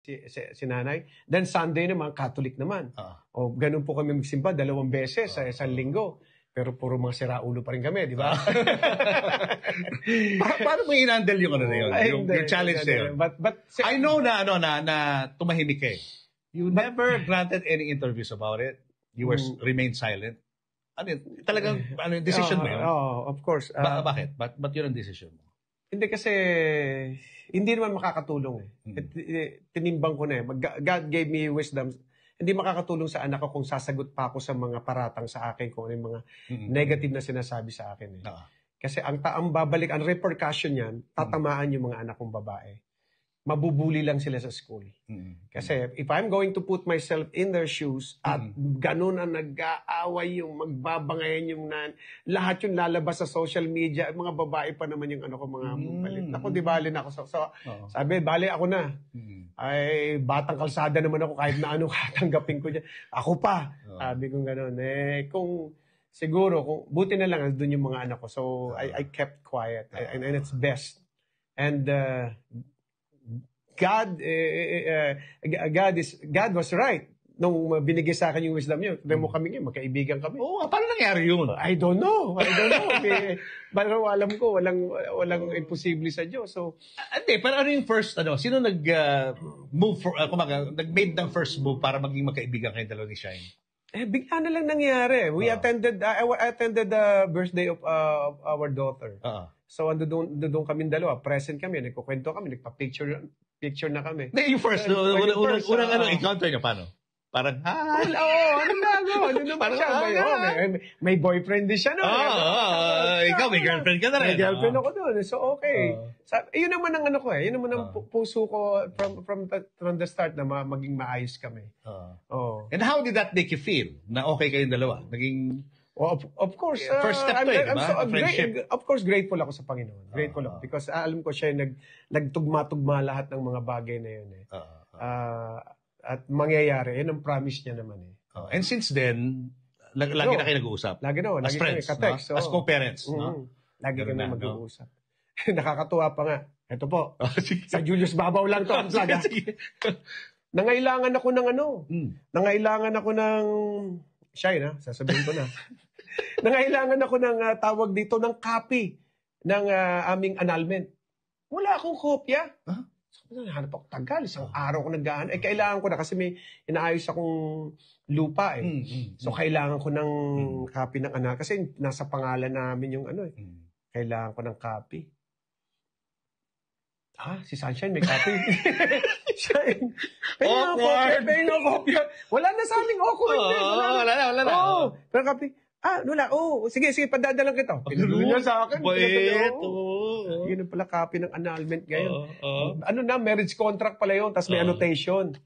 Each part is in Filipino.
si nanay. Then Sunday naman, Catholic naman. O ganun po kami magsimba 2 beses sa isang linggo. Pero puro mga siraulo pa rin kami, di ba? Paano mo i-handle yung ano na yun? Yung challenge na yun? But I know na tumahimik ka eh. You never granted any interviews about it. You remained silent. Talagang decision mo yun? Of course. Bakit? Ba't yun ang decision mo? Hindi kasi, hindi naman makakatulong eh. Tinimbang ko na eh. God gave me wisdom. Hindi makakatulong sa anak ko kung sasagot pa ako sa mga paratang sa akin, kung ano yung mga negative na sinasabi sa akin eh. Kasi ang babalik, ang repercussion yan, tatamaan yung mga anak kong babae. Mabubuli lang sila sa school. Kasi if I'm going to put myself in their shoes at ganun ang nag-aaway yung magbabangayan yung lahat yung lalabas sa social media, mga babae pa naman yung ano ko, mga balik. Ako, di bali na ako. So sabi, bali ako na. Ay, batang kalsada naman ako kahit na ano katanggapin ko dyan. Ako pa. Sabi ko ganun. Kung siguro, buti na lang doon yung mga anak ko. So I kept quiet. And it's best. And God was right nung binigay sa akin yung wisdom niyo. Tignan mo kami ngayon, magkaibigan kami. Paano nangyari yun? I don't know. Pero alam ko, walang imposible sa Diyos. So, pero ano yung first, sino nag-move nag-made ng first move para maging magkaibigan kayo dalawa ni Shine? Bigla na lang nangyari. I attended the birthday of our daughter. So, doon kami dalawa. Present kami. Nagkukwento kami. Nagpa-picture na kami. Yung first, unang encounter niya, paano? Parang, ano naman siya? May boyfriend din siya noon. Ikaw, may girlfriend ka na rin. May girlfriend ako doon. So, okay. Yun naman ang ano ko eh. Yun naman ang puso ko from the start na maging maayos kami. And how did that make you feel? Na okay kayong dalawa? Naging... Of course. First step to friendship. Of course, grateful ako sa Panginoon. Grateful ako. Because alam ko siya nagtugma-tugma lahat ng mga bagay na yun eh. At mangyayari. Yan ang promise niya naman eh. And since then, lagi na kayo nag-uusap? Lagi na. As friends, ka-text. As co-parents. Lagi kami mag-uusap. Nakakatuwa pa nga. Ito po. Sa Julius Babaw lang to. Nangailangan ako ng Nangailangan ako ng... Shine, sasabihin ko na. Nangailangan ako ng tawag dito ng copy ng aming annulment. Wala akong kopya. Hanap ako tagal. Isang araw ko nag-aan. Kailangan ko na kasi may inaayos akong lupa eh. So, kailangan ko ng copy ng anak. Kasi nasa pangalan namin yung ano eh. Kailangan ko ng copy. Si Sunshine may copy. Shine. Pwede nga kopya. Wala na sa aming awkward. Wala na. Pero copy. Wala. Sige, padadalang kita. Pinulo niya sa akin. Yun pala copy ng annulment ngayon. Marriage contract pala yun. Tapos may annotation.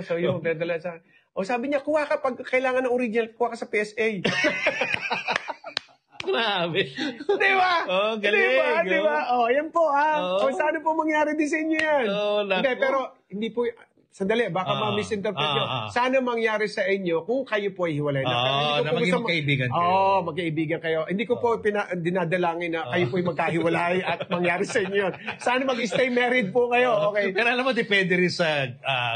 So yun, pinadala sa akin. Sabi niya, kuha ka pag kailangan ng original, kuha ka sa PSA. Grabe. Diba? Galing. Diba? Yan po sana po mangyari din sa inyo yan. Hindi, pero hindi po, sandali, baka ma-misinterpret nyo. Sana mangyari sa inyo kung kayo po ay hiwalay na. Na maging magkaibigan kayo. Magkaibigan kayo. Hindi ko po dinadalangin na kayo po ay magkahiwalay at mangyari sa inyo yun. Sana mag-stay married po kayo. Okay. Pero alam mo, depende rin sa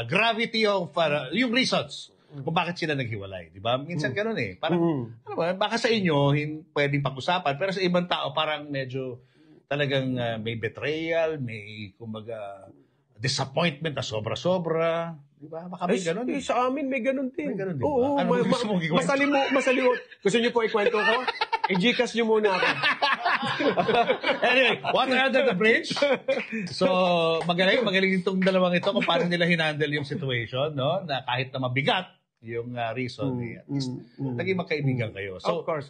gravity of yung reasons kung bakit sila naghiwalay, di ba? Minsan ganun eh. Parang, baka sa inyo, pwedeng pag-usapan, pero sa ibang tao, parang medyo talagang may betrayal, may, kumbaga, disappointment na sobra-sobra. Di ba? Baka may ganun. Sa amin, may ganun din. May ganun din ba? Oo, masalimuot. Gusto niyo po ikwento ko? I-Gcash niyo muna ako. Anyway, water under the bridge. So, magaling itong dalawang ito kung paano nila hinandle yung situation, no? Na kahit na mabigat, yung reason. Naging magkaibigan kayo. So, of course.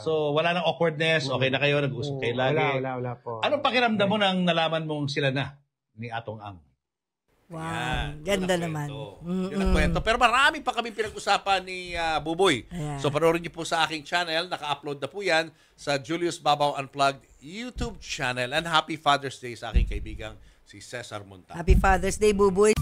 So, wala nang awkwardness, okay na kayo, nag-usap kayo lagi. Wala po. Anong pakiramdam mo nang nalaman mong sila na ni Atong Ang? Wow, ganda naman. Yun ang kwento. Pero marami pa kami pinag-usapan ni Buboy. So, panoorin niyo po sa aking channel. Naka-upload na po yan sa Julius Babaw Unplugged YouTube channel. And happy Father's Day sa aking kaibigang si Cesar Montano. Happy Father's Day, Buboy.